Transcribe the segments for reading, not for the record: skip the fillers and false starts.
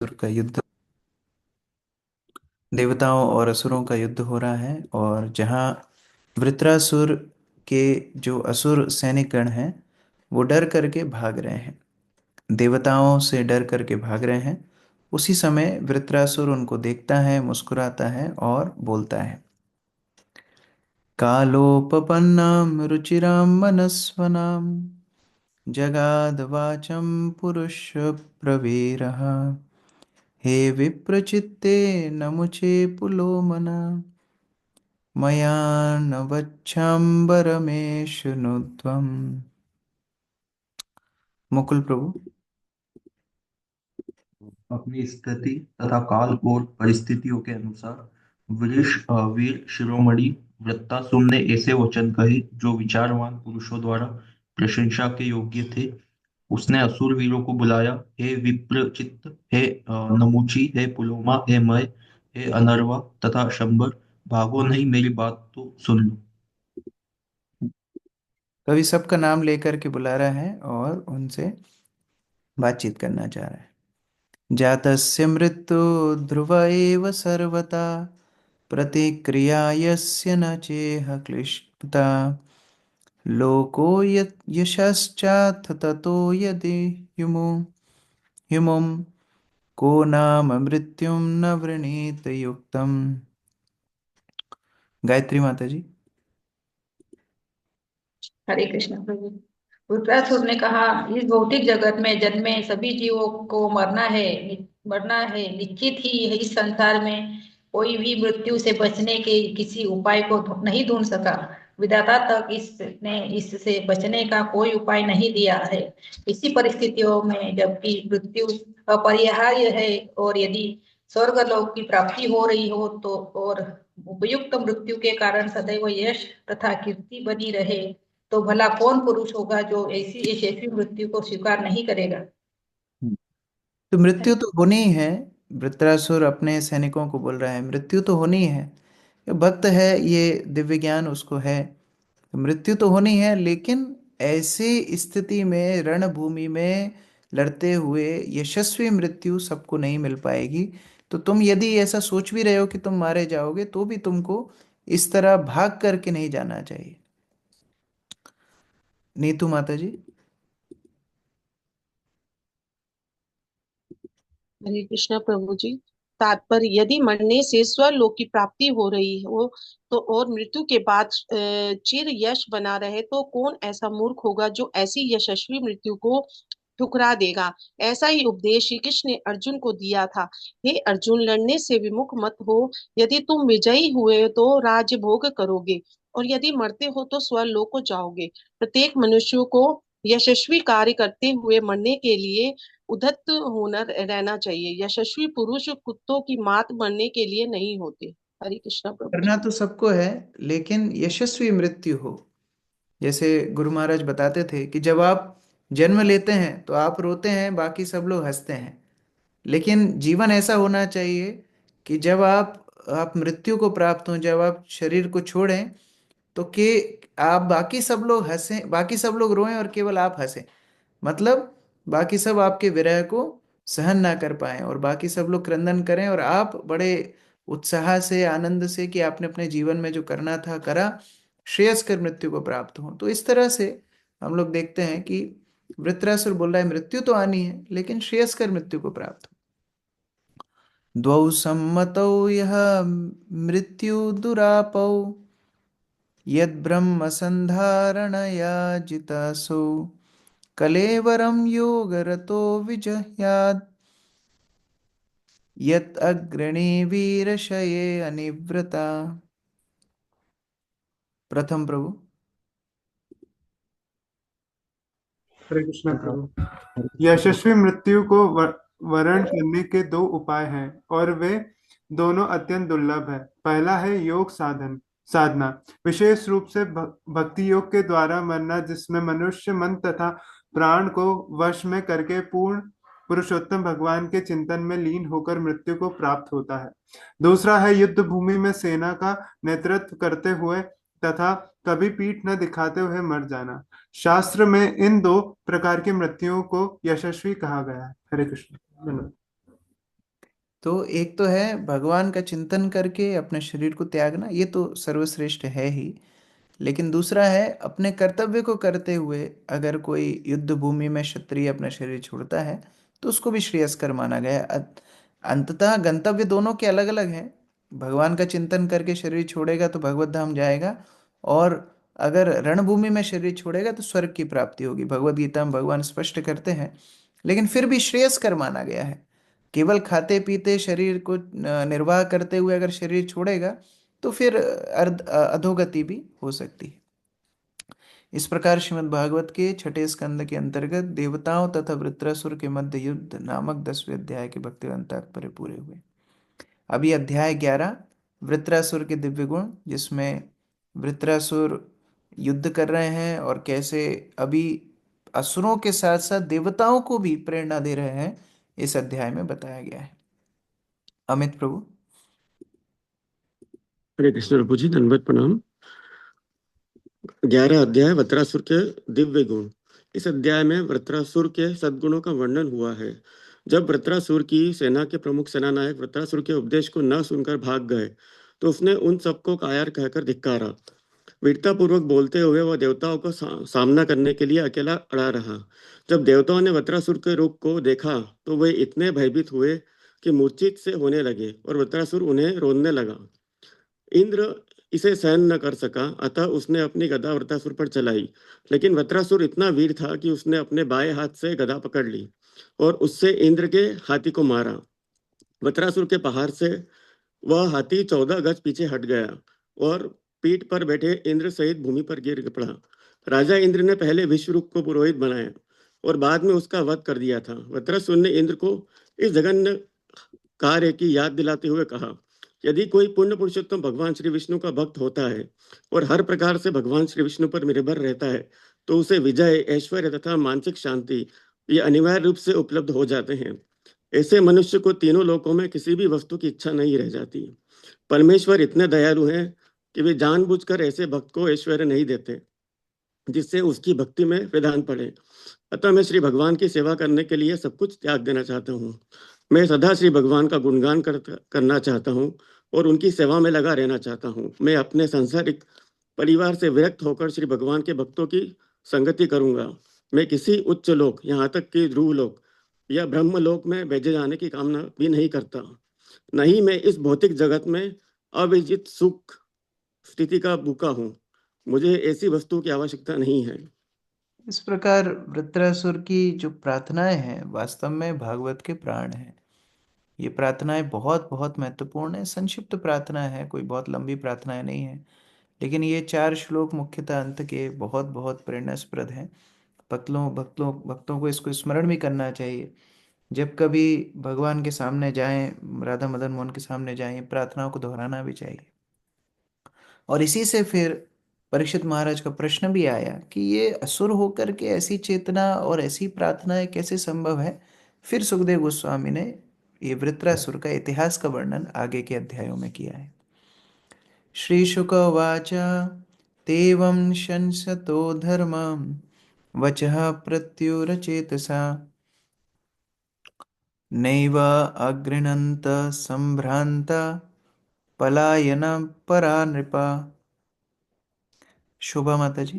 का युद्ध, देवताओं और असुरों का युद्ध हो रहा है। और जहाँ वृत्रासुर के जो असुर सैनिकगण हैं वो डर करके भाग रहे हैं, देवताओं से डर करके भाग रहे हैं। उसी समय वृत्रासुर उनको देखता है, मुस्कुराता है और बोलता है, कालोपपन्नाम रुचिराम मनस्वनाम जगाद वाचम पुरुष प्रवीरः हे विप्रचित्ते न मुचे पुलोमना मया न वच्छाम्बरमेशनुध्वम्। मुकुल प्रभु। अपनी स्थिति तथा काल और परिस्थितियों के अनुसार वीर शिरोमणि वृत्तासुर ने ऐसे वचन कहे जो विचारवान पुरुषों द्वारा प्रशंसा के योग्य थे। उसने असुर वीरों को बुलाया, हे विप्रचित्त, हे नमुची, हे पुलोमा, हे मय, हे अनर्वा तथा शंबर, भागो नहीं, मेरी बात तो सुन लो। कवि सबका नाम लेकर के बुला रहा है और उनसे बातचीत करना चाह रहा है। जातस्य मृत्यु ध्रुव एव सर्वथा प्रतिक्रिया यस्य न चेह क्लिष्टता लोको यशश्चाथ ततो यदि युमु युमुम को नाम मृत्युम न वृणीत युक्तम। गायत्री माता जी। हरे कृष्ण प्रभु। वृत्रासुर ने कहा, इस भौतिक जगत में जन्मे सभी जीवों को मरना है निश्चित ही। इस संसार में कोई भी मृत्यु से बचने के किसी उपाय को नहीं ढूंढ सका। विधाता तक इसने इससे बचने का कोई उपाय नहीं दिया है। इसी परिस्थितियों में जबकि मृत्यु अपरिहार्य है और यदि स्वर्गलोक की प्राप्ति हो रही हो तो और उपयुक्त मृत्यु के कारण सदैव यश तथा कीर्ति बनी रहे, तो भला कौन पुरुष होगा जो ऐसी यशस्वी मृत्यु को स्वीकार नहीं करेगा। तो मृत्यु तो होनी ही है। वृत्रासुर अपने सैनिकों को बोल रहा है मृत्यु तो होनी ही है। ये भक्त है, ये दिव्य ज्ञान उसको है, तो मृत्यु तो होनी है। लेकिन ऐसी स्थिति में रणभूमि में लड़ते हुए यशस्वी मृत्यु सबको नहीं मिल पाएगी। तो तुम यदि ऐसा सोच भी रहे हो कि तुम मारे जाओगे तो भी तुमको इस तरह भाग करके नहीं जाना चाहिए। नीतू माता जी। हरे कृष्णा प्रभु जी। तात्पर्य, यदि मरने से स्वर्लोक की प्राप्ति हो रही हो तो और मृत्यु के बाद चिर यश बना रहे, तो कौन ऐसा मूर्ख होगा जो ऐसी यशस्वी मृत्यु को ठुकरा देगा। ऐसा ही उपदेश श्री कृष्ण ने अर्जुन को दिया था। हे अर्जुन, लड़ने से विमुख मत हो। यदि तुम विजयी हुए तो राज्य भोग करोगे, और यदि मरते हो तो स्वर्लोक को जाओगे। प्रत्येक मनुष्य को यशस्वी कार्य करते हुए मरने के लिए उद्धत होना रहना चाहिए। यशस्वी पुरुष कुत्तों की मात बनने के लिए नहीं होते। हरे कृष्णा प्रभु करना जी। तो सबको है, लेकिन यशस्वी मृत्यु हो। जैसे गुरु महाराज बताते थे कि जब आप जन्म लेते हैं तो आप रोते हैं, बाकी सब लोग हंसते हैं। लेकिन जीवन ऐसा होना चाहिए कि जब आप मृत्यु को प्राप्त हों, जब आप शरीर को छोड़ें, तो कि आप बाकी सब लोग हंसें, बाकी सब लोग रोएं और केवल आप हंसें। मतलब बाकी सब आपके विरह को सहन ना कर पाए और बाकी सब लोग क्रंदन करें और आप बड़े उत्साह से, आनंद से कि आपने अपने जीवन में जो करना था करा, श्रेयस्कर मृत्यु को प्राप्त हो। तो इस तरह से हम लोग देखते हैं कि वृत्रासुर बोल रहा है मृत्यु तो आनी है लेकिन श्रेयस्कर मृत्यु को प्राप्त हो। द्वौ सम्मतौ यह मृत्यु दुरापौ यद्ब्रह्म संधारणया जितासौ कलेवरं योगरतो विजह्यात् यत् अग्रणी वीरशये अनिव्रता। प्रथम प्रभु। हरे कृष्ण प्रभु। यशस्वी मृत्यु को वरण करने के दो उपाय हैं और वे दोनों अत्यंत दुर्लभ है। पहला है योग साधना, विशेष रूप से भक्ति योग के द्वारा मरना, जिसमें मनुष्य मन तथा प्राण को वश में करके पूर्ण पुरुषोत्तम भगवान के चिंतन में लीन होकर मृत्यु को प्राप्त होता है। दूसरा है युद्ध भूमि में सेना का नेतृत्व करते हुए तथा कभी पीठ न दिखाते हुए मर जाना। शास्त्र में इन दो प्रकार की मृत्युओं को यशस्वी कहा गया है। हरे कृष्ण। धन्यवाद। तो एक तो है भगवान का चिंतन करके अपने शरीर को त्यागना, ये तो सर्वश्रेष्ठ है ही। लेकिन दूसरा है अपने कर्तव्य को करते हुए अगर कोई युद्ध भूमि में क्षत्रिय अपना शरीर छोड़ता है तो उसको भी श्रेयस्कर माना गया है। अंततः गंतव्य दोनों के अलग अलग हैं। भगवान का चिंतन करके शरीर छोड़ेगा तो भगवत धाम जाएगा, और अगर रणभूमि में शरीर छोड़ेगा तो स्वर्ग की प्राप्ति होगी, भगवत गीता में भगवान स्पष्ट करते हैं। लेकिन फिर भी श्रेयस्कर माना गया है। केवल खाते पीते शरीर को निर्वाह करते हुए अगर शरीर छोड़ेगा तो फिर अधोगति भी हो सकती है। इस प्रकार श्रीमद् भागवत के छठे स्कंद के अंतर्गत देवताओं तथा वृत्रासुर के मध्य युद्ध नामक 10वें अध्याय के भक्तिवंत तात्पर्य पूरे हुए। अभी अध्याय 11 वृत्रासुर के दिव्य गुण, जिसमें वृत्रासुर युद्ध कर रहे हैं और कैसे अभी असुरों के साथ साथ देवताओं को भी प्रेरणा दे रहे हैं, इस अध्याय में बताया गया है। अमित प्रभु। हरे कृष्ण प्रभु जी, दंडवत प्रणाम। 11 अध्याय वृत्रासुर के दिव्य गुण। इस अध्याय में वृत्रासुर के सद्गुणों का वर्णन हुआ है। जब वृत्रासुर की सेना के प्रमुख सेनानायक वृत्रासुर के उपदेश को न सुनकर भाग गए तो उसने उन सबको कायर कहकर धिक्कारा। वीरता पूर्वक बोलते हुए वह देवताओं को सामना करने के लिए अकेला अड़ा रहा। जब देवताओं ने वृत्रासुर के रूप को देखा तो वे इतने भयभीत हुए कि मूर्छित से होने लगे और वृत्रासुर उन्हें रोनने लगा। इंद्र इसे सहन न कर सका, अतः उसने अपनी गदा वृत्रासुर पर चलाई। लेकिन वृत्रासुर इतना वीर था कि उसने अपने बाएं हाथ से गदा पकड़ ली और उससे इंद्र के हाथी को मारा। वृत्रासुर के पहाड़ से वह हाथी 14 गज पीछे हट गया और पीठ पर बैठे इंद्र सहित भूमि पर गिर पड़ा। राजा इंद्र ने पहले विश्वरूप को पुरोहित बनाया और बाद में उसका वध कर दिया था। वृत्रासुर ने इंद्र को इस जघन्य कार्य की याद दिलाते हुए कहा, यदि कोई पुण्य पुरुषोत्तम भगवान श्री विष्णु का भक्त होता है और हर प्रकार से भगवान श्री विष्णु पर निर्भर रहता है तो उसे विजय, ऐश्वर्य तथा मानसिक शांति ये अनिवार्य रूप से उपलब्ध हो जाते हैं। ऐसे मनुष्य को तीनों लोकों में किसी भी वस्तु की इच्छा नहीं रह जाती। परमेश्वर इतने दयालु हैं कि वे जानबूझकर ऐसे भक्त को ऐश्वर्य नहीं देते जिससे उसकी भक्ति में विधान पड़े। अतः मैं श्री भगवान की सेवा करने के लिए सब कुछ त्याग देना चाहता हूँ। मैं सदा श्री भगवान का गुणगान करना चाहता हूँ और उनकी सेवा में लगा रहना चाहता हूँ। मैं अपने सांसारिक परिवार से विरक्त होकर श्री भगवान के भक्तों की संगति करूंगा। मैं किसी उच्च लोक, यहाँ तक कि ध्रुव लोक या ब्रह्म लोक में भेजे जाने की कामना भी नहीं करता। नहीं, मैं इस भौतिक जगत में अविजित सुख स्थिति का भूखा हूँ। मुझे ऐसी वस्तु की आवश्यकता नहीं है। इस प्रकार वृत्रासुर की जो प्रार्थनाएं हैं वास्तव में भागवत के प्राण हैं। ये प्रार्थनाएं बहुत बहुत महत्वपूर्ण है। संक्षिप्त प्रार्थना है, कोई बहुत लंबी प्रार्थनाएं नहीं है, लेकिन ये 4 श्लोक मुख्यतः अंत के बहुत बहुत प्रेरणास्पद हैं। भक्तों भक्तों भक्तों को इसको स्मरण भी करना चाहिए। जब कभी भगवान के सामने जाएं, राधा मदन मोहन के सामने जाएं, प्रार्थनाओं को दोहराना भी चाहिए। और इसी से फिर परीक्षित महाराज का प्रश्न भी आया कि ये असुर होकर के ऐसी चेतना और ऐसी प्रार्थनाएं कैसे संभव है। फिर सुखदेव गोस्वामी ने ये वृत्रासुर का इतिहास का वर्णन आगे के अध्यायों में किया है। श्री शुक उवाच तेवं शंसतो धर्मं वचः प्रत्युरचेतसा नैव अगृह्णन्त सम्भ्रान्ता पलायन परा नृपा। शोभा माता जी।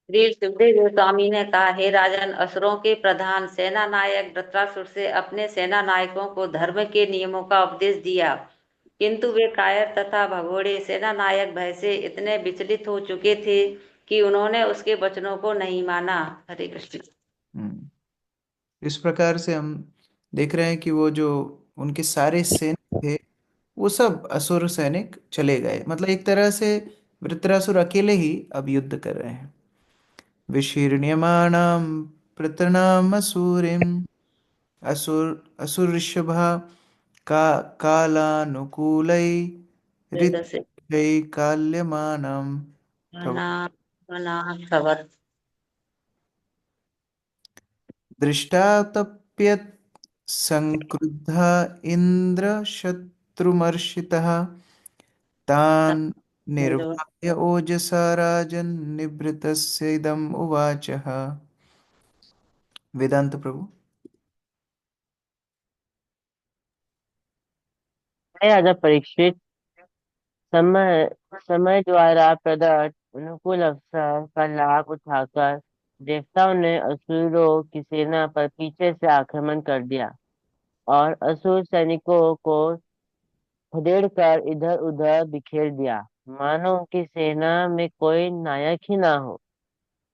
श्री सुखदेव गोस्वामी ने कहा, हे राजन, असुरों के प्रधान सेना नायक वृत्रासुर से अपने सेना नायकों को धर्म के नियमों का उपदेश दिया, किंतु वे कायर तथा भगोड़े सेना नायक भय से इतने विचलित हो चुके थे कि उन्होंने उसके वचनों को नहीं माना। हरे कृष्ण। इस प्रकार से हम देख रहे हैं कि वो जो उनके सारे सैनिक थे वो सब असुर सैनिक चले गए। मतलब एक तरह से वृत्रासुर अकेले ही अब युद्ध कर रहे हैं। विशीर्ण्यमाणं पृतनाम असुरिम असुर असुरषभा का कालानुकूलै वेद से ऋतै काल्यमानं तव खबर दृष्टातप्यत् संक्रुद्ध इन्द्र शत्रुमर्षितः तान् निर्वाह्य ओजसा राजन् निभृतस्य इदम् उवाचः। वेदांत प्रभु। राजा परीक्षित, समय समय द्वारा प्रदत्त अनुकूल अवसर का लाभ उठाकर देवताओं ने असुरों की सेना पर पीछे से आक्रमण कर दिया और असुर सैनिकों को खदेड़कर इधर उधर बिखेर दिया, मानो कि सेना में कोई नायक ही ना हो।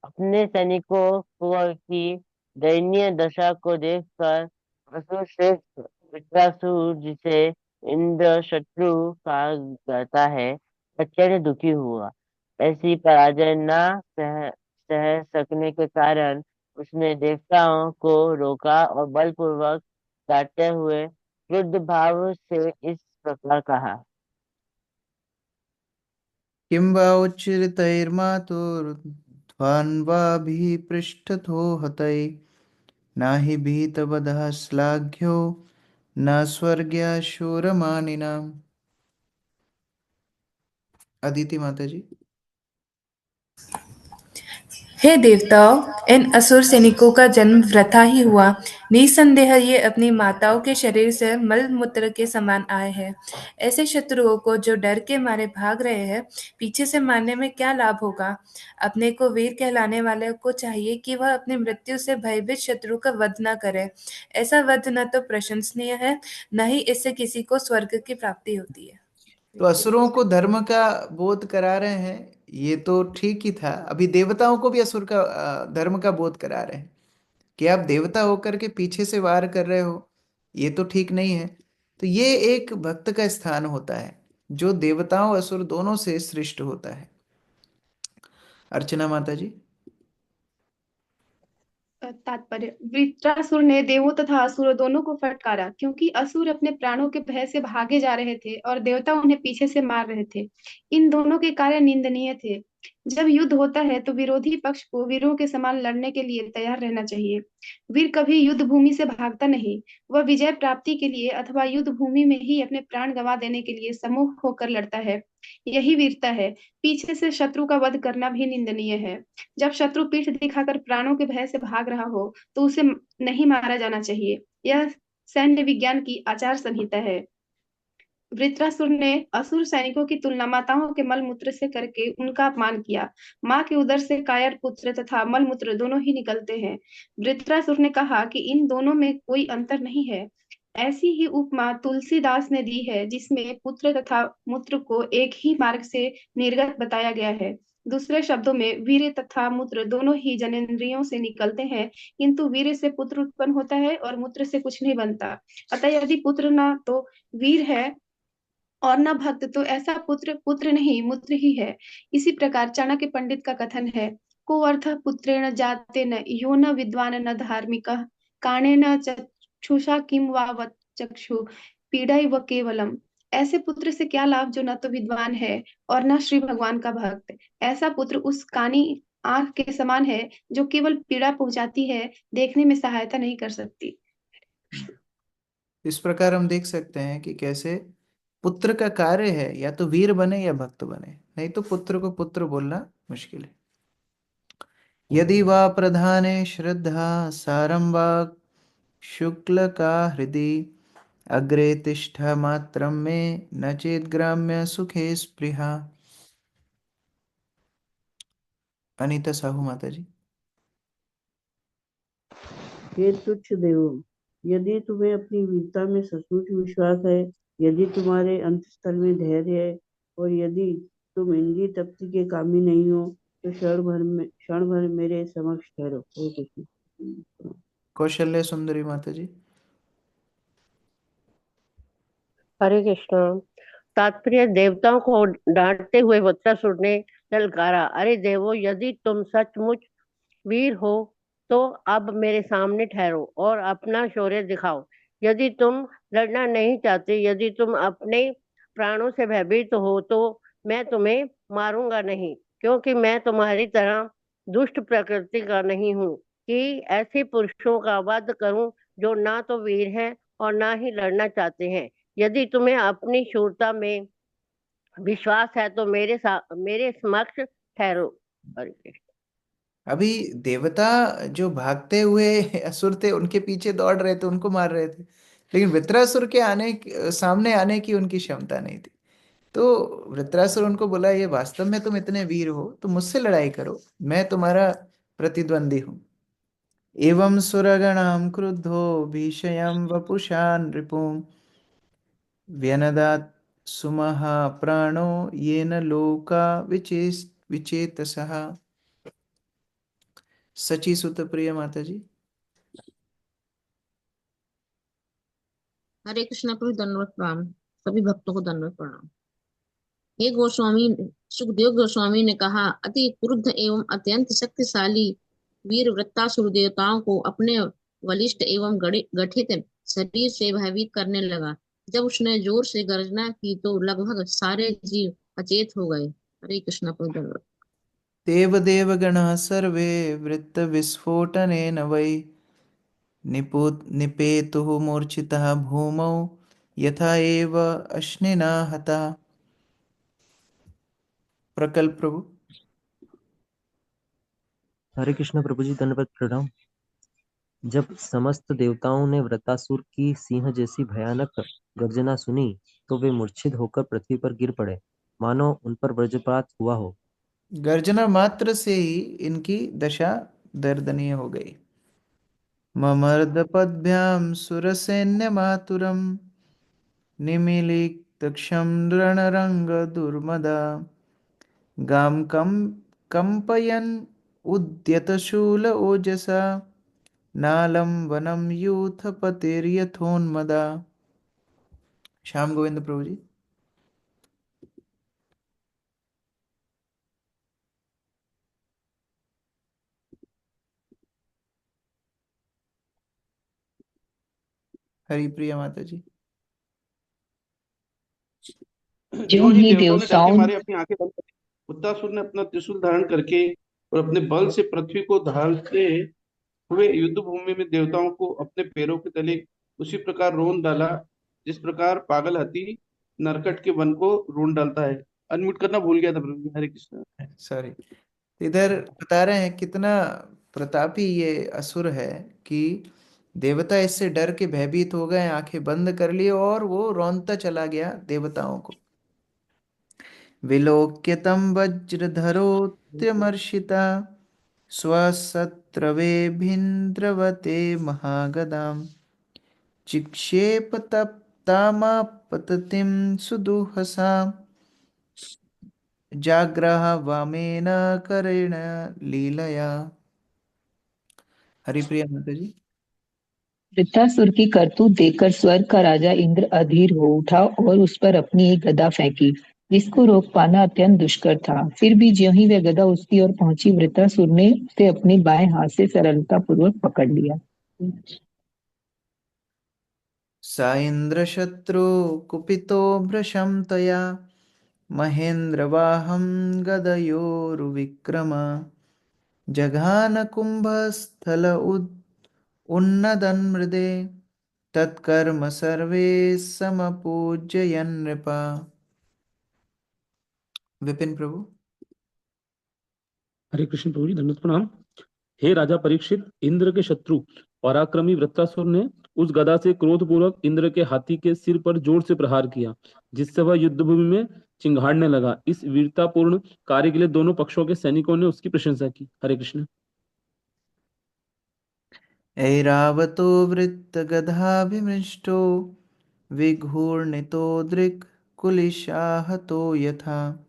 अपने सैनिकों की दयनीय दशा को देखकर असुर श्रेष्ठ वृत्रासुर, जिसे इंद्र शत्रु कहा जाता है, अत्यंत दुखी हुआ। ऐसी पराजय न सह सकने के कारण उसने देवताओं को रोका और बलपूर्वक डांटते हुए क्रुद्ध भाव से इस प्रकार कहा। किं वा उच्चैर्मातुर्ध्वन्वाभिः पृष्ठतो हतैः नाहि भीतवदः श्लाघ्यो न स्वर्ग्याशुरमानिनाम्। अदिति माता जी। हे देवताओं, इन असुर सैनिकों का जन्म वृथा ही हुआ। निसंदेह ये अपनी माताओं के शरीर से मल मूत्र के समान आए हैं। ऐसे शत्रुओं को जो डर के मारे भाग रहे हैं, पीछे से मारने में क्या लाभ होगा। अपने को वीर कहलाने वाले को चाहिए कि वह अपनी मृत्यु से भयभीत शत्रु का वध न करे। ऐसा वध न तो प्रशंसनीय है, न ही इससे किसी को स्वर्ग की प्राप्ति होती है। तो असुरों को धर्म का बोध करा रहे हैं, ये तो ठीक ही था। अभी देवताओं को भी असुर का धर्म का बोध करा रहे हैं कि आप देवता होकर के पीछे से वार कर रहे हो, ये तो ठीक नहीं है। तो ये एक भक्त का स्थान होता है जो देवताओं असुर दोनों से श्रेष्ठ होता है। अर्चना माता जी। तात्पर्य, वृत्रासुर ने देवों तथा असुरों दोनों को फटकारा, क्योंकि असुर अपने प्राणों के भय से भागे जा रहे थे और देवता उन्हें पीछे से मार रहे थे। इन दोनों के कार्य निंदनीय थे। जब युद्ध होता है तो विरोधी पक्ष को वीरों के समान लड़ने के लिए तैयार रहना चाहिए। वीर कभी युद्ध भूमि से भागता नहीं, वह विजय प्राप्ति के लिए अथवा युद्ध भूमि में ही अपने प्राण गंवा देने के लिए सम्मुख होकर लड़ता है। यही वीरता है। पीछे से शत्रु का वध करना भी निंदनीय है। जब शत्रु पीठ दिखाकर प्राणों के भय से भाग रहा हो तो उसे नहीं मारा जाना चाहिए। यह सैन्य विज्ञान की आचार संहिता है। वृत्रासुर ने असुर सैनिकों की तुलना माताओं के मलमूत्र से करके उनका अपमान किया। माँ के उदर से कायर पुत्र तथा मलमूत्र दोनों ही निकलते हैं। वृत्रासुर ने कहा कि इन दोनों में कोई अंतर नहीं है। ऐसी ही उपमा तुलसीदास ने दी है, जिसमें पुत्र तथा मूत्र को एक ही मार्ग से निर्गत बताया गया है। दूसरे शब्दों में वीर्य तथा मूत्र दोनों ही जनेंद्रियों से निकलते हैं, किंतु वीर्य से पुत्र उत्पन्न होता है और मूत्र से कुछ नहीं बनता। अतः यदि पुत्र न तो वीर है और न भक्त, तो ऐसा पुत्र पुत्र नहीं मूत्र ही है। इसी प्रकार चाणक्य पंडित का कथन है, को अर्थ पुत्रेण जाते न यो न विद्वान न धार्मिक काणेन चक्षुषा किम वा चक्षु पीड़ाइव केवलम। ऐसे पुत्र से क्या लाभ जो न तो विद्वान है और न श्री भगवान का भक्त। ऐसा पुत्र उस कानी आंख के समान है जो केवल पीड़ा पहुंचाती है, देखने में सहायता नहीं कर सकती। इस प्रकार हम देख सकते हैं कि कैसे पुत्र का कार्य है या तो वीर बने या भक्त बने, नहीं तो पुत्र को पुत्र बोलना मुश्किल है। यदि वा प्रधाने श्रद्धा सारं वा शुक्ल का हृदय अग्रे तिष्ठा मात्रम में न चेत ग्राम्य सुखे स्पृहा। अनीता साहू माता जी। हे तुच्छ देवो, यदि तुम्हें अपनी वीरता में सचमुच विश्वास है, यदि तुम्हारे अंतस्थल में धैर्य है और यदि तुम इंद्रिय तृप्ति के कामी नहीं हो, तो क्षण भर मेरे समक्ष ठहरो। हे कृष्ण। कौशल्य सुंदरी माता जी। हरे कृष्ण। तात्पर्य, देवताओं को डांटते हुए वृत्रासुर ने ललकारा, अरे देवो, यदि तुम सचमुच वीर हो तो अब मेरे सामने ठहरो और अपना शौर्य दिखाओ। यदि तुम लड़ना नहीं चाहते, यदि तुम अपने प्राणों से भयभीत हो, तो मैं तुम्हें मारूंगा नहीं, क्योंकि मैं तुम्हारी तरह दुष्ट प्रकृति का नहीं हूँ कि ऐसे पुरुषों का वध करूं जो ना तो वीर हैं और ना ही लड़ना चाहते हैं। यदि तुम्हें अपनी शूरता में विश्वास है तो मेरे समक्ष ठहरो। हरे कृष्ण। अभी देवता जो भागते हुए असुर थे उनके पीछे दौड़ रहे थे, उनको मार रहे थे, लेकिन वृत्रासुर के सामने आने की उनकी क्षमता नहीं थी। तो वृत्रासुर उनको बोला, ये वास्तव में तुम इतने वीर हो तो मुझसे लड़ाई करो, मैं तुम्हारा प्रतिद्वंदी हूँ। एवं सुरगणाम क्रुद्धो भीषयं वपुषा नृपुं व्यनदात् सुमहाप्राणो येन लोका विचेतसः। सची सुत प्रिय माता जी। हरे कृष्णा प्रभु, दंडवत प्रणाम। सभी भक्तों को दंडवत प्रणाम। हे गोस्वामी, सुखदेव गोस्वामी ने कहा, अति क्रुद्ध एवं अत्यंत शक्तिशाली वीर वृत्तासुर देवताओं को अपने बलिष्ठ एवं गठित शरीर से भयभीत करने लगा। जब उसने जोर से गर्जना की तो लगभग सारे जीव अचेत हो गए। हरे कृष्णा प्रभु, दंडवत। देव देव गणाः सर्वे वृत्त विस्फोटनेन वै निपेतुः मूर्छितः भूमौ यथा एव अश्निना हता। प्रकल्प प्रभु। हरे कृष्ण प्रभु जी, दंडवत प्रणाम। जब समस्त देवताओं ने वृत्तासुर की सिंह जैसी भयानक गर्जना सुनी तो वे मूर्छित होकर पृथ्वी पर गिर पड़े, मानो उन पर वज्रपात हुआ हो। गर्जना मात्र से ही इनकी दशा दर्दनीय हो गई। ममर्दपद्भ्याम सुरसैन्यमातुरम निमीलितक्षं रणरंग दुर्मदा गाम कंपयन् उद्यतशूल ओजसा नालं वनं यूथपतिर्यथोन्मदा। श्याम गोविंद प्रभु जी। हरिप्रिया माता जी। जो ही देवताओं ने डर के मारे अपनी आंखें बंद कर ली, वृत्तासुर ने अपना त्रिशूल धारण करके और अपने बल से पृथ्वी को दहाड़ते हुए युद्ध भूमि में देवताओं को अपने पैरों के तले उसी प्रकार रोन डाला जिस प्रकार पागल हाथी नरकट के वन को रोन डालता है। अनम्यूट करना भूल गया था प्रभु जी। हरे कृष्ण। सॉरी। इधर बता रहे हैं कितना प्रतापी ये असुर है कि देवता इससे डर के भयभीत हो गए, आंखें बंद कर ली और वो रौंदता चला गया देवताओं को। विलोक्यतं वज्रधरोऽत्यमर्षिता स्वशत्रवेभिन्द्रवते महागदाम् चिक्षेप तप्तामापततिं सुदुःखसा जाग्रह वामेन करेण लीलया। हरिप्रिया माता जी। वृत्तासुर की करतूत देखकर स्वर्ग का राजा इंद्र अधीर हो उठा और उस पर अपनी एक गदा फेंकी, जिसको रोक पाना अत्यंत दुष्कर था। फिर भी ज्यों ही वह गदा उसकी ओर पहुंची, वृत्तासुर ने उसे अपने बाएं हाथ से सरलता पूर्वक पकड़ लिया। स इन्द्रशत्रु कुपितो भृशं तया महेन्द्रवाहं गदयोरुविक्रम जघान कुंभस्थल उन्नदन् मृदे तत्कर्म सर्वे समपूजयन् नृपा। विपिन प्रभु। हरे कृष्ण प्रभु जी, दंडवत प्रणाम। हे राजा परीक्षित, इंद्र के शत्रु पराक्रमी वृत्तासुर ने उस गदा से क्रोधपूर्वक इंद्र के हाथी के सिर पर जोर से प्रहार किया, जिससे वह युद्ध भूमि में चिंगाड़ने लगा। इस वीरतापूर्ण कार्य के लिए दोनों पक्षों के सैनिकों ने उसकी प्रशंसा की। हरे कृष्ण। ऐरावतो वृत्तगधाभिमृष्टो विघूर्णितो दृक् कुलिशाहतो यथा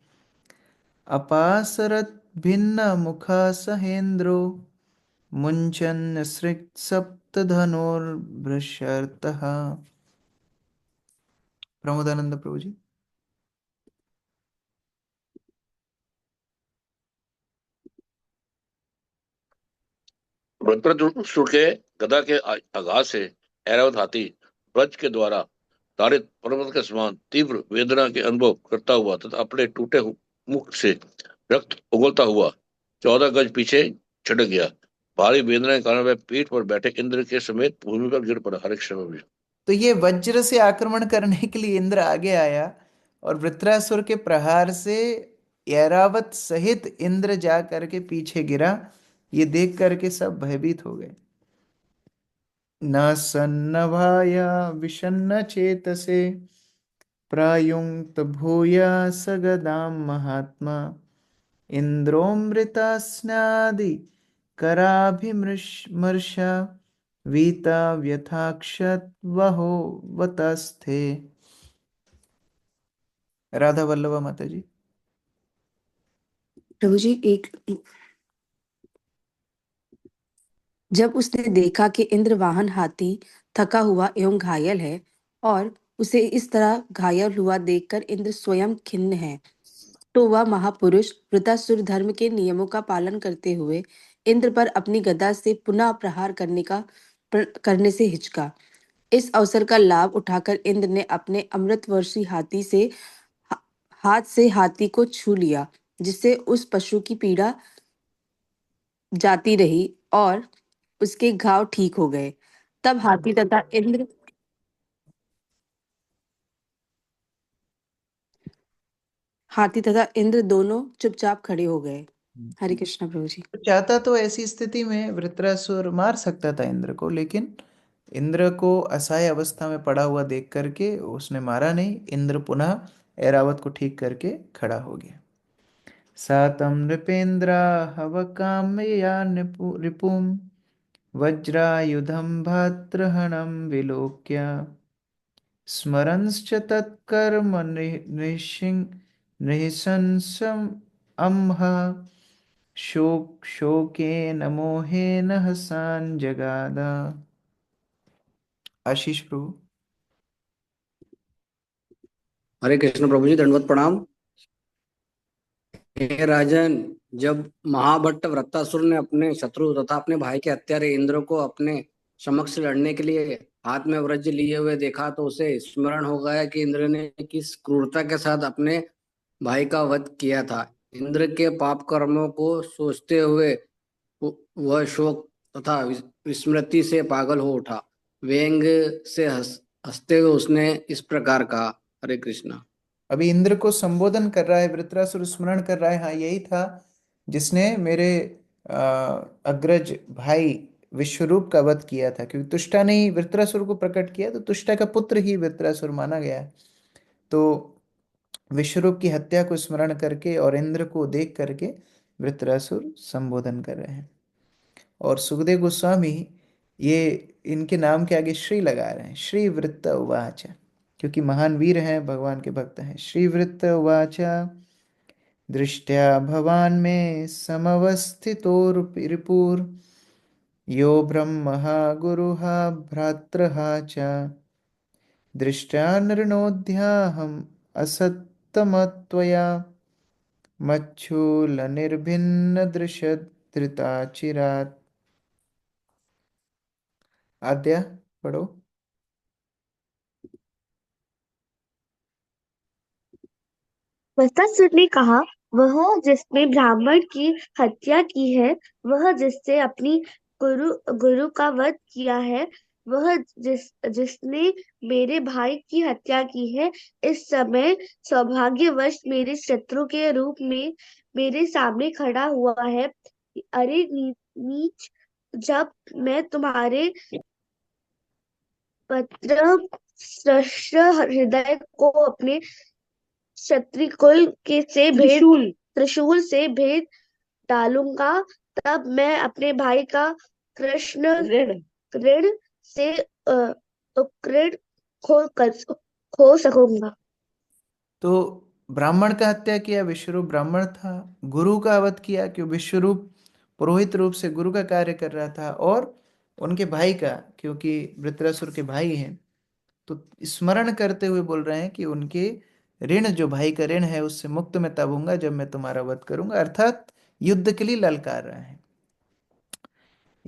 अपासरद्भिन्नमुखः सहेन्द्रो मुञ्चन् सप्तधनुर्भृशर्तः। प्रमोदानंद प्रभु जी। वृत्रासुर के गदा के आघात से ऐरावत हाथी वज्र के द्वारा ताड़ित पर्वत के समान तीव्र वेदना के अनुभव करता हुआ तथा अपने टूटे मुख से रक्त उगलता हुआ 14 गज पीछे छटक गया। भारी वेदना के कारण वह पीठ पर बैठे इंद्र के समेत भूमि पर गिर पड़ा। हरे कृष्ण। तो ये वज्र से आक्रमण करने के लिए इंद्र आगे आया और वृत्रासुर के प्रहार से ऐरावत सहित इंद्र जा करके पीछे गिरा ये देख करके सब भयभीत हो गए। न सन्नभाय विषन्न चेतसे प्रायुङ्क्त भूया सगदां महात्मा इन्द्रोमृतास्नादि कराभिमर्शा वीता व्यथाक्षत वतस्थे। राधा वल्लभा माता जी। प्रभु जी, जब उसने देखा कि इंद्रवाहन हाथी थका हुआ एवं घायल है और उसे इस तरह घायल हुआ देखकर इंद्र स्वयं खिन्न है, तो वह महापुरुष वृतासुर धर्म के नियमों का पालन करते हुए इंद्र पर अपनी गदा से पुनः प्रहार करने से हिचका। इस अवसर का लाभ उठाकर इंद्र ने अपने अमृतवर्षी हाथी से हा- हाथ से हाथी को छू लिया, जिससे उस पशु की पीड़ा जाती रही और उसके घाव ठीक हो गए। तब हाथी तथा इंद्र दोनों चुपचाप खड़े हो गए। हरे कृष्ण प्रभु जी। चाहता तो ऐसी स्थिति में वृत्रासुर मार सकता था इंद्र को, लेकिन इंद्र को असहाय अवस्था में पड़ा हुआ देख करके उसने मारा नहीं। इंद्र पुनः ऐरावत को ठीक करके खड़ा हो गया। सातम नृपेंद्र हव कामया रिपुम वज्रायुधम भद्रहणम विलोक्य स्मरंश्च तत्कर्म नृशंसम् अम्ह शोकेन मोहेन हसान जगादा। आशीष प्रभु। हरे कृष्ण प्रभु जी, दंडवत प्रणाम। हे राजन, जब महाभट्ट वृत्तासुर ने अपने शत्रु तथा अपने भाई के हत्यारे इंद्र को अपने समक्ष लड़ने के लिए हाथ में वज्र लिए हुए देखा, तो उसे स्मरण हो गया कि इंद्र ने किस क्रूरता के साथ अपने भाई का वध किया था। इंद्र के पाप कर्मों को सोचते हुए वह शोक तथा विस्मृति से पागल हो उठा। व्यंग से हंसते हुए उसने इस प्रकार कहा, हरे कृष्णा। अभी इंद्र को संबोधन कर रहा है वृत्रासुर, स्मरण कर रहा है, हाँ यही था जिसने मेरे अग्रज भाई विश्वरूप का वध किया था। क्योंकि तुष्टा ने ही वृत्रासुर को प्रकट किया, तो तुष्टा का पुत्र ही वृत्रासुर माना गया है। तो विश्वरूप की हत्या को स्मरण करके और इंद्र को देख करके वृत्रासुर संबोधन कर रहे हैं। और सुखदेव गोस्वामी ये इनके नाम के आगे श्री लगा रहे हैं, श्री वृत्त उवाच, क्योंकि महान वीर हैं, भगवान के भक्त हैं। श्री वृत्त उवाच दृष्ट्या भवान् मे समवस्थितो रिपुर यो ब्रह्मः गुरुः भ्रातृः च दृष्ट्या नृणोऽध्याहम् असत्तमत्वया मच्छूलनिर्भिन्नदृशधृताचिरात्। आद्या पढ़ो। वत्सासुर ने कहा, वह जिसने ब्राह्मण की हत्या की है, वह जिससे अपनी गुरु गुरु का वध किया है, वह जिसने मेरे भाई की हत्या की है, इस समय सौभाग्यवश मेरे शत्रु के रूप में मेरे सामने खड़ा हुआ है। अरे नीच, जब मैं तुम्हारे पत्र सृष्ट हृदय को अपने क्षत्रिकुल के से भेद त्रिशूल से भेद डालूंगा, तब मैं अपने भाई का कृष्ण ऋण से उपकृत खो सकूंगा। तो ब्राह्मण का हत्या किया, विश्वरूप ब्राह्मण था। गुरु का वध किया, क्यों विश्वरूप पुरोहित रूप से गुरु का कार्य कर रहा था। और उनके भाई का, क्योंकि वृत्रासुर के भाई हैं, तो स्मरण करते हुए बोल रहे हैं कि उनके ऋण, जो भाई का ऋण है, उससे मुक्त मैं तब होऊंगा जब मैं तुम्हारा वध करूंगा। अर्थात युद्ध के लिए ललकार रहे हैं।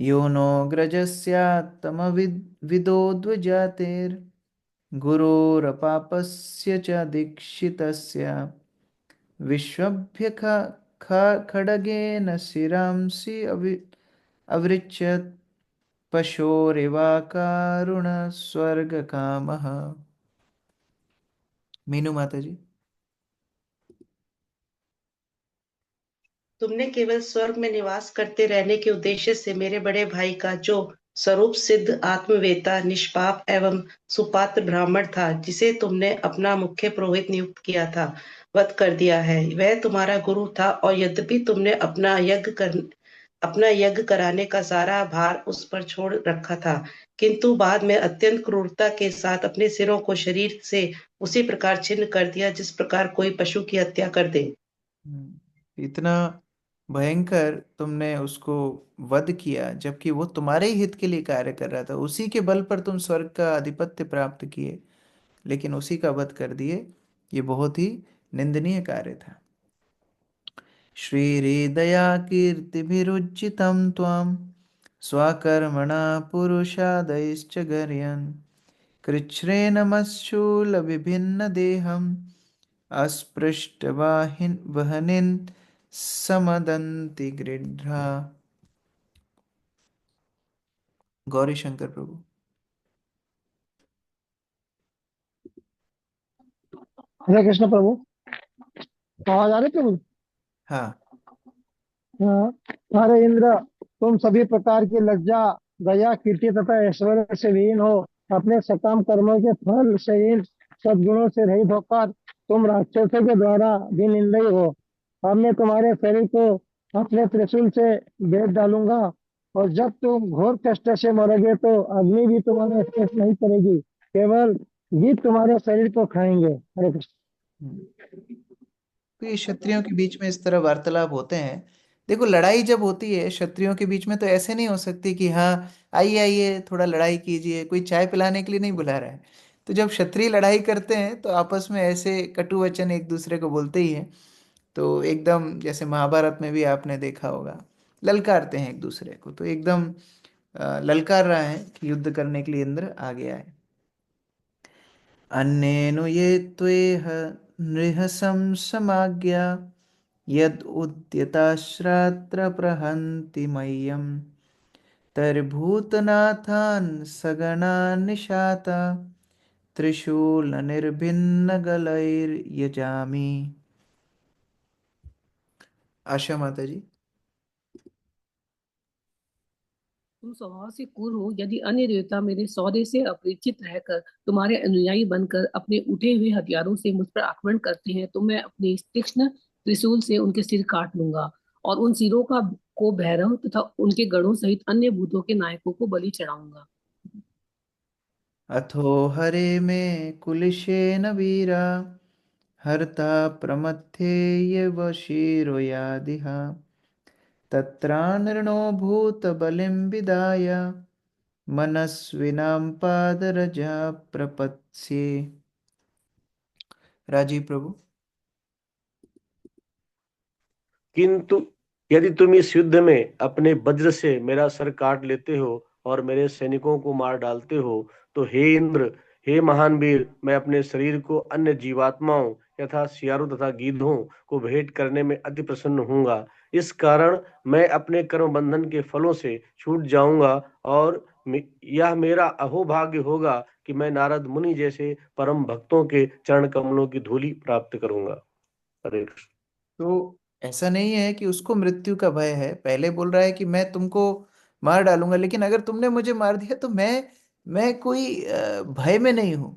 यो नो ग्रजस्यात्तम विदो द्विजातेर् गुरोरपापस्य च दीक्षितस्य विश्वभ्य खड्गेन शिरांसि अवृच्छत् पशोरिवाकारुण स्वर्ग कामः। मीनू माता जी। तुमने केवल स्वर्ग में निवास करते रहने के उद्देश्य से मेरे बड़े भाई का, जो स्वरूप सिद्ध आत्मवेता निष्पाप एवं सुपात्र ब्राह्मण था, जिसे तुमने अपना मुख्य पुरोहित नियुक्त किया था, वध कर दिया है। वह तुम्हारा गुरु था, और यद्यपि तुमने अपना यज्ञ कराने का सारा भार उस पर छोड़ रखा था, किंतु बाद में अत्यंत क्रूरता के साथ अपने सिरों को शरीर से उसी प्रकार छिन्न कर दिया, जिस प्रकार कोई पशु की हत्या कर दे। इतना भयंकर तुमने उसको वध किया, जबकि वो तुम्हारे ही हित के लिए कार्य कर रहा था। उसी के बल पर तुम स्वर्ग का आधिपत्य प्राप्त किए, लेकिन उसी का वध कर दिए। ये बहुत ही निंदनीय कार्य था। श्रीहृदया कीर्तिभिरुज्जितं त्वां स्वकर्मणा पुरुषादयश्च गर्यन् कृच्छ्रेणमशूलविभिन्नदेहम् अस्पृष्टवाहिन वहनिन् समदन्ति गृध्रा। गौरी शंकर प्रभु। हरे कृष्ण प्रभु। आवाज आ रही प्रभु? हाँ। हाँ। अरे इंद्र, तुम सभी प्रकार की लज्जा, दया, कीर्ति तथा ऐश्वर्य से विहीन हो। अपने सकाम कर्मों के फल से इन सद्गुणों से रहित होकर तुम राक्षसों के द्वारा भी निंदनीय हो। अब मैं तुम्हारे शरीर को अपने त्रिशूल से बेच डालूंगा, और जब तुम घोर कष्ट से मरोगे तो अग्नि भी तुम्हारा स्पर्श नहीं करेगी, केवल गीत तुम्हारे शरीर को खाएंगे। हरे कृष्ण। तो ये क्षत्रियों के बीच में इस तरह वार्तालाप होते हैं। देखो, लड़ाई जब होती है क्षत्रियों के बीच में, तो ऐसे नहीं हो सकती कि हाँ आइए आइए थोड़ा लड़ाई कीजिए, कोई चाय पिलाने के लिए नहीं बुला रहा है। तो जब क्षत्रिय लड़ाई करते हैं तो आपस में ऐसे कटु वचन एक दूसरे को बोलते ही हैं। तो एकदम जैसे महाभारत में भी आपने देखा होगा, ललकारते हैं एक दूसरे को। तो एकदम ललकार रहा है कि युद्ध करने के लिए इंद्र आ गया है। अन्येनु ये त्वेह नृहसं समाज्ञा यद उद्यताश्रात्र प्रहन्ति मह्यम तर्भूतनाथान् सगणान् निशाता त्रिशूल निर्भिन्न गलैर्यजामि। आशा माता जी। तुम स्वभाव से क्रूर हो। यदि अन्य देवता मेरे सौदे से अपरिचित रहकर तुम्हारे अनुयायी बनकर अपने उठे हुए हथियारों से मुझ पर आक्रमण करते हैं, तो मैं अपने तीक्ष्ण त्रिशूल से उनके सिर काट लूंगा, और उन सिरों को भैरव तथा उनके गणों सहित अन्य भूतों के नायकों को बलि चढ़ाऊंगा। अथो हरे में कुलिशेन वीरा हर्ता प्रमथ्ये वशीरो यादिहा तत्रानृणो भूत बलिं विदाय मनस्विनां पादरजा प्रपत्स्ये। राजीव प्रभु। किंतु यदि तुम इस युद्ध में अपने वज्र से मेरा सर काट लेते हो और मेरे सैनिकों को मार डालते हो, तो हे इंद्र, हे महान वीर, मैं अपने शरीर को अन्य जीवात्माओं यथा सियारों तथा गीधों को भेंट करने में अति प्रसन्न होऊंगा। इस कारण मैं अपने कर्म बंधन के फलों से छूट जाऊंगा, और यह मेरा अहोभाग्य होगा कि मैं नारद मुनि जैसे परम भक्तों के चरण कमलों की धूलि प्राप्त करूंगा। हरे कृष्ण। तो ऐसा नहीं है कि उसको मृत्यु का भय है। पहले बोल रहा है कि मैं तुमको मार डालूंगा, लेकिन अगर तुमने मुझे मार दिया तो मैं कोई भय में नहीं हूं,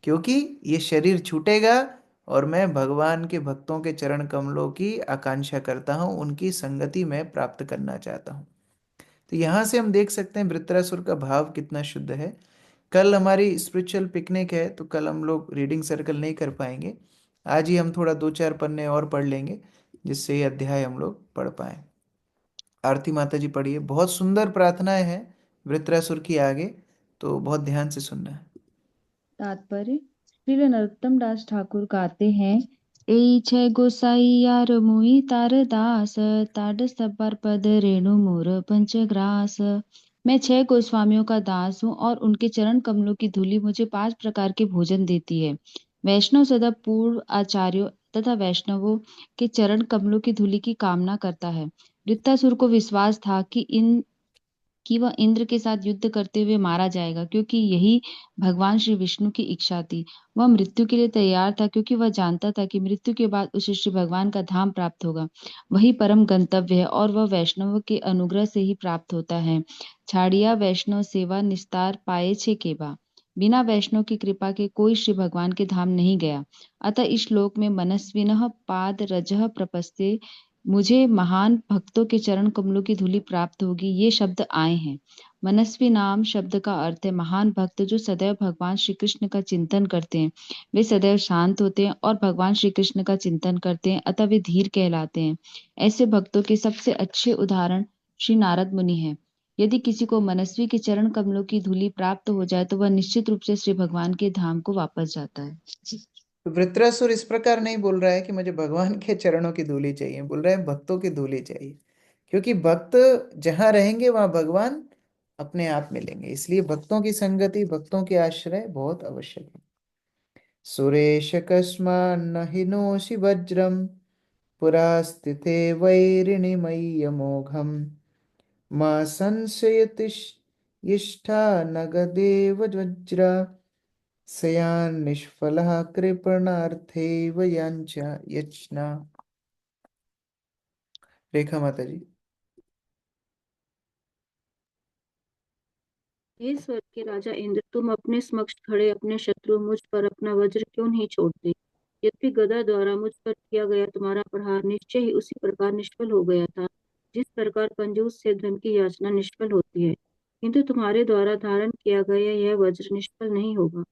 क्योंकि ये शरीर छूटेगा और मैं भगवान के भक्तों के चरण कमलों की आकांक्षा करता हूं, उनकी संगति में प्राप्त करना चाहता हूं। तो यहाँ से हम देख सकते हैं वृत्रासुर का भाव कितना शुद्ध है। कल हमारी स्पिरिचुअल पिकनिक है, तो कल हम लोग रीडिंग सर्कल नहीं कर पाएंगे। आज ही हम थोड़ा 2-4 पन्ने और पढ़ लेंगे, जिससे ये अध्याय हम लोग पढ़ पाए। आरती माता जी पढ़िए। बहुत सुंदर प्रार्थनाएं हैं वृत्रासुर की आगे, तो बहुत ध्यान से सुनना है। तात्पर्य। श्री नरोत्तम दास ठाकुर गाते हैं, ए छे गोसाइयार मुई तार दास ताड़ सबर पद रेणु मोर पंचग्रास। मैं 6 गोस्वामियों का दास हूँ, और उनके चरण कमलों की धूलि मुझे 5 प्रकार के भोजन देती है। वैष्णव सदा पूर्व आचार्यों तथा वैष्णवों के चरण कमलों की धूलि की कामना करता है। वृत्तासुर को विश्वास था कि इन कि वह इंद्र के साथ युद्ध करते हुए मारा जाएगा, क्योंकि यही भगवान श्री विष्णु की इच्छा थी। वह मृत्यु के लिए तैयार था, क्योंकि वह जानता था कि मृत्यु के बाद उसे श्री भगवान का धाम प्राप्त होगा। वही परम गंतव्य है और वह वैष्णव के अनुग्रह से ही प्राप्त होता है। छाड़िया वैष्णव सेवा निस्तार पाए छे केबा। बिना वैष्णव की कृपा के कोई श्री भगवान के धाम नहीं गया। अतः इस श्लोक में मनस्विनः पाद रजः प्रपस्ते, मुझे महान भक्तों के चरण कमलों की धूलि प्राप्त होगी, ये शब्द आए हैं। मनस्वी नाम शब्द का अर्थ है महान भक्त, जो सदैव भगवान श्री कृष्ण का चिंतन करते हैं। वे सदैव शांत होते हैं और भगवान श्री कृष्ण का चिंतन करते हैं, अतः वे धीर कहलाते हैं। ऐसे भक्तों के सबसे अच्छे उदाहरण श्री नारद मुनि हैं। यदि किसी को मनस्वी के चरण कमलों की धूलि प्राप्त हो जाए तो वह निश्चित रूप से श्री भगवान के धाम को वापस जाता है। तो वृत्रासुर इस प्रकार नहीं बोल रहा है कि मुझे भगवान के चरणों की धूली चाहिए, बोल रहा है भक्तों की धूली चाहिए, क्योंकि भक्त जहां रहेंगे वहां भगवान अपने आप मिलेंगे। इसलिए भक्तों की संगति, भक्तों के आश्रय बहुत आवश्यक है। सुरेश कस्मान्न हिनोषि वज्रम पुरा स्थिते वैरिणिमय्य मोघम मां संशयतिष्ठा नगदेव वज्र सयान निष्फलः कृपणार्थेव यच्ना। रेखा माता जी। हे स्वर्ग के राजा इंद्र, तुम अपने समक्ष खड़े अपने शत्रु मुझ पर अपना वज्र क्यों नहीं छोड़ते? यद्यपि गदा द्वारा मुझ पर किया गया तुम्हारा प्रहार निश्चय ही उसी प्रकार निष्फल हो गया था, जिस प्रकार कंजूस से धन की याचना निष्फल होती है, किंतु तुम्हारे द्वारा धारण किया गया यह वज्र निष्फल नहीं होगा।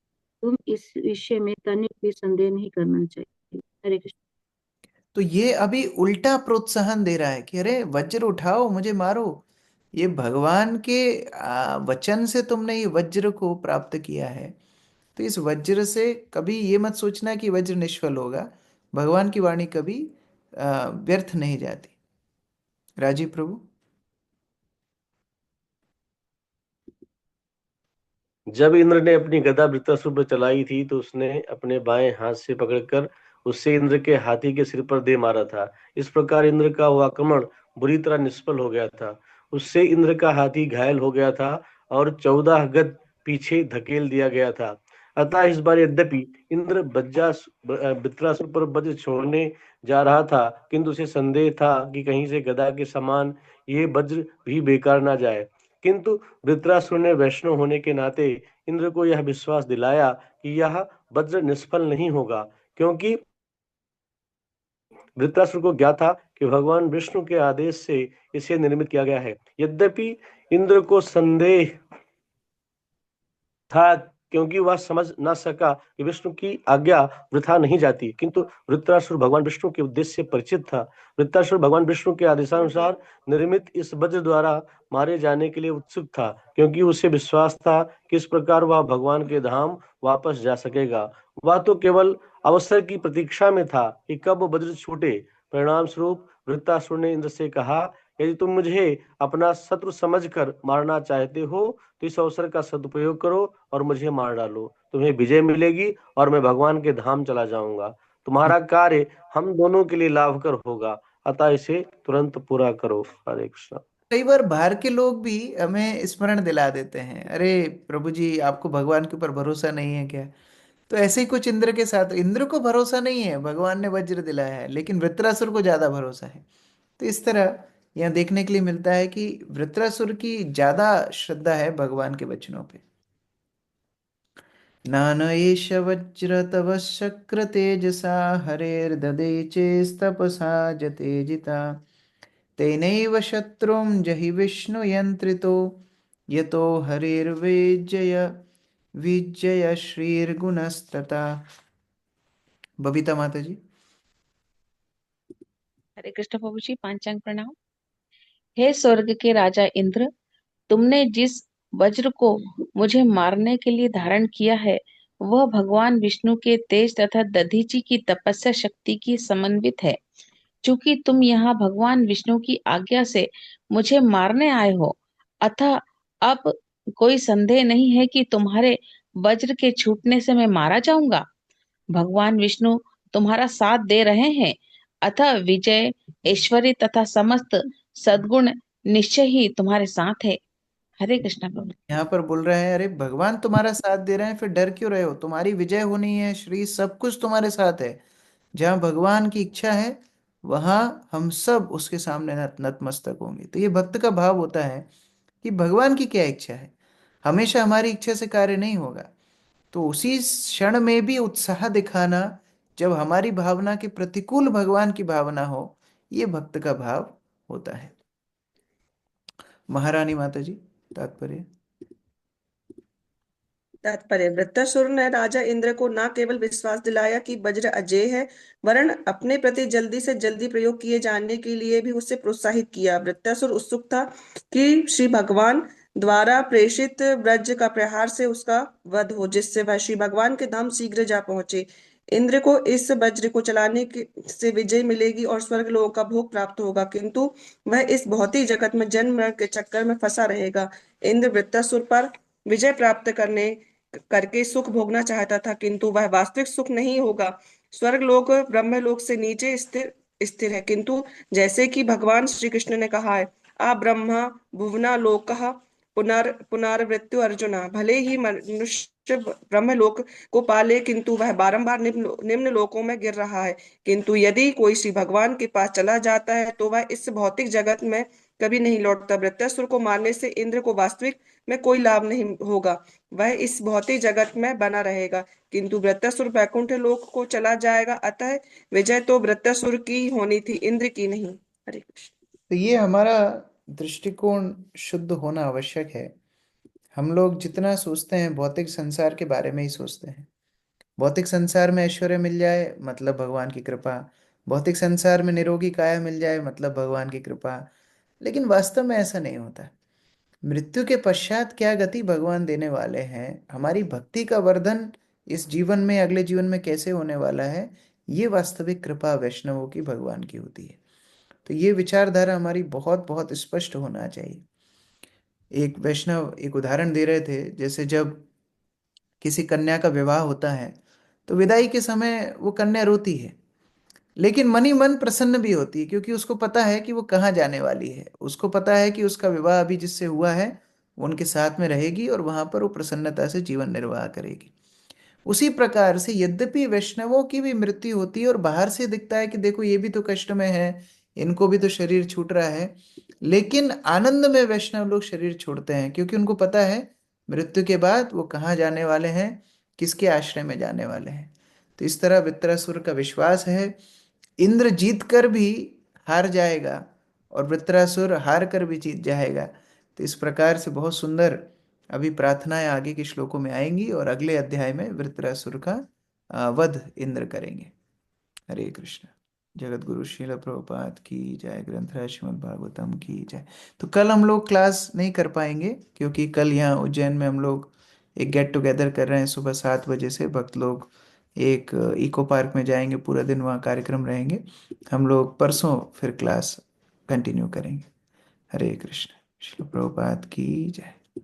तुम इस विषय में तनिक भी संदेह नहीं करना चाहिए। हरे कृष्ण। तो ये अभी उल्टा प्रोत्साहन दे रहा है कि अरे वज्र उठाओ, मुझे मारो। ये भगवान के वचन से तुमने ये वज्र को प्राप्त किया है, तो इस वज्र से कभी ये मत सोचना कि वज्र निष्फल होगा। भगवान की वाणी कभी व्यर्थ नहीं जाती। राजीव प्रभु। जब इंद्र ने अपनी गदा वृत्रासुर पर चलाई थी तो उसने अपने बाएं हाथ से पकड़कर उससे इंद्र के हाथी के सिर पर दे मारा था। इस प्रकार इंद्र का वह आक्रमण बुरी तरह निष्फल हो गया था। उससे इंद्र का हाथी घायल हो गया था और 14 गज पीछे धकेल दिया गया था। अतः इस बार यद्यपि इंद्र वृत्रासुर पर वज्र छोड़ने जा रहा था, किंतु उसे संदेह था कि कहीं से गदा के समान ये वज्र भी बेकार ना जाए। किंतु वृत्रासुर ने वैष्णव होने के नाते इंद्र को यह विश्वास दिलाया कि यह वज्र निष्फल नहीं होगा, क्योंकि वृत्रासुर को ज्ञात था कि भगवान विष्णु के आदेश से इसे निर्मित किया गया है। यद्यपि इंद्र को संदेह था, क्योंकि वह समझ न सका कि विष्णु की आज्ञा वृथा नहीं जाती, किंतु वृत्रासुर भगवान विष्णु के उद्देश्य से परिचित था। वृत्रासुर भगवान विष्णु के आदेशानुसार निर्मित इस वज्र द्वारा मारे जाने के लिए उत्सुक था, क्योंकि उसे विश्वास था कि इस प्रकार वह भगवान के धाम वापस जा सकेगा। वह तो केवल अवसर की प्रतीक्षा में था कि कब वज्र छूटे। परिणाम स्वरूप वृत्रासुर ने इंद्र से कहा, यदि तुम मुझे अपना शत्रु समझकर मारना चाहते हो तो इस अवसर का सदुपयोग करो और मुझे मार डालो। तुम्हें विजय मिलेगी और मैं भगवान के धाम चला जाऊंगा। तुम्हारा कार्य हम दोनों के लिए लाभकर होगा, अतः इसे तुरंत पूरा करो। हरे कृष्ण। कई बार बाहर के लोग भी हमें स्मरण दिला देते हैं, अरे प्रभु जी आपको भगवान के ऊपर भरोसा नहीं है क्या? तो ऐसे ही कुछ इंद्र के साथ, इंद्र को भरोसा नहीं है, भगवान ने वज्र दिलाया है, लेकिन वृत्रासुर को ज्यादा भरोसा है। तो इस तरह यहाँ देखने के लिए मिलता है कि वृत्रासुर की ज्यादा श्रद्धा है भगवान के वचनों पे। नान एष वज्र तव शक्र तेजसा हरेर्ददे चेस्तपसा जतेजिता तेनैव शत्रुं जहि विष्णु यंत्रितो यतो हरिर्विजय विजय श्रीर्गुणस्तता। बबीता माता जी। हरे कृष्ण प्रभु जी, पांचांग प्रणाम। हे स्वर्ग के राजा इंद्र, तुमने जिस वज्र को मुझे मारने के लिए धारण किया है वह भगवान विष्णु के तेज तथा दधीची की तपस्या शक्ति की समन्वित है। चूंकि तुम यहाँ भगवान विष्णु की आज्ञा से मुझे मारने आए हो, अतः अब कोई संदेह नहीं है कि तुम्हारे वज्र के छूटने से मैं मारा जाऊंगा। भगवान विष्णु तुम्हारा साथ दे रहे हैं, अतः विजय, ऐश्वर्य तथा समस्त सद्गुण निश्चय ही तुम्हारे साथ है। हरे कृष्णा प्रभु। यहाँ पर बोल रहे हैं, अरे भगवान तुम्हारा साथ दे रहे हैं, फिर डर क्यों रहे हो? तुम्हारी विजय होनी है, श्री सब कुछ तुम्हारे साथ है। जहाँ भगवान की इच्छा है वहां हम सब उसके सामने नतमस्तक होंगे। तो ये भक्त का भाव होता है कि भगवान की क्या इच्छा है, हमेशा हमारी इच्छा से कार्य नहीं होगा। तो उसी क्षण में भी उत्साह दिखाना, जब हमारी भावना के प्रतिकूल भगवान की भावना हो, ये भक्त का भाव होता है। महारानी माता जी, तात्पर्य। तात्पर्य, वृत्तासुर ने राजा इंद्र को न केवल विश्वास दिलाया कि वज्र अजेय है, वरन अपने प्रति जल्दी से जल्दी प्रयोग किए जाने के लिए भी उसे प्रोत्साहित किया। वृत्तासुर उत्सुक था कि श्री भगवान द्वारा प्रेषित वज्र का प्रहार से उसका वध हो, जिससे वह श्री भगवान के धाम शीघ्र जा पहुंचे। इंद्र को इस वज्र को चलाने से विजय मिलेगी और स्वर्ग लोगों का भोग प्राप्त होगा, किंतु वह इस भौतिक जगत में जन्म मरण के चक्कर में फंसा रहेगा। इंद्र वृत्तासुर पर विजय प्राप्त करके सुख भोगना चाहता था, किंतु वह वास्तविक सुख नहीं होगा। स्वर्ग लोक ब्रह्मलोक से नीचे स्थिर स्थिर है, किंतु जैसे कि भगवान श्री कृष्ण ने कहा है, आ ब्रह्मा भुवना लोक पुनर्वृत्यु अर्जुना, भले ही मनुष्य ब्रह्मलोक को पाले, किंतु वह बारंबार निम्न लोकों में गिर रहा है। किंतु यदि कोई श्री भगवान के पास चला जाता है तो वह इस भौतिक जगत में कभी नहीं लौटता। वृत्तासुर को मारने से इंद्र को वास्तविक में कोई लाभ नहीं होगा, वह इस भौतिक जगत में बना रहेगा, किंतु वृत्तासुर वैकुंठ लोक को चला जाएगा। अतः विजय तो वृत्तासुर की होनी थी, इंद्र की नहीं। हरे कृष्ण। तो ये हमारा दृष्टिकोण शुद्ध होना आवश्यक है। हम लोग जितना सोचते हैं भौतिक संसार के बारे में ही सोचते हैं। भौतिक संसार में ऐश्वर्य मिल जाए मतलब भगवान की कृपा, भौतिक संसार में निरोगी काया मिल जाए मतलब भगवान की कृपा। लेकिन वास्तव में ऐसा नहीं होता। मृत्यु के पश्चात क्या गति भगवान देने वाले हैं, हमारी भक्ति का वर्धन इस जीवन में अगले जीवन में कैसे होने वाला है, ये वास्तविक कृपा वैष्णवों की भगवान की होती है। तो ये विचारधारा हमारी बहुत बहुत स्पष्ट होना चाहिए। एक वैष्णव एक उदाहरण दे रहे थे, जैसे जब किसी कन्या का विवाह होता है तो विदाई के समय वो कन्या रोती है, लेकिन मन ही मन प्रसन्न भी होती है, क्योंकि उसको पता है कि वो कहाँ जाने वाली है। उसको पता है कि उसका विवाह अभी जिससे हुआ है वो उनके साथ में रहेगी और वहां पर वो प्रसन्नता से जीवन निर्वाह करेगी। उसी प्रकार से यद्यपि वैष्णवों की भी मृत्यु होती है और बाहर से दिखता है कि देखो ये भी तो कष्ट में है, इनको भी तो शरीर छूट रहा है, लेकिन आनंद में वैष्णव लोग शरीर छोड़ते हैं, क्योंकि उनको पता है मृत्यु के बाद वो कहाँ जाने वाले हैं, किसके आश्रय में जाने वाले हैं। तो इस तरह वृत्रासुर का विश्वास है, इंद्र जीत कर भी हार जाएगा और वृत्रासुर हार कर भी जीत जाएगा। तो इस प्रकार से बहुत सुंदर अभी प्रार्थनाएं आगे के श्लोकों में आएंगी और अगले अध्याय में वृत्रासुर का वध इंद्र करेंगे। हरे कृष्ण। जगत गुरु श्रील प्रभुपाद की जय, ग्रंथराज श्रीमद् भागवतम की जय। तो कल हम लोग क्लास नहीं कर पाएंगे, क्योंकि कल यहाँ उज्जैन में हम लोग एक गेट टुगेदर कर रहे हैं। सुबह 7 बजे से भक्त लोग एक इको पार्क में जाएंगे, पूरा दिन वहाँ कार्यक्रम रहेंगे। हम लोग परसों फिर क्लास कंटिन्यू करेंगे। हरे कृष्ण। श्रील प्रभुपाद की जय।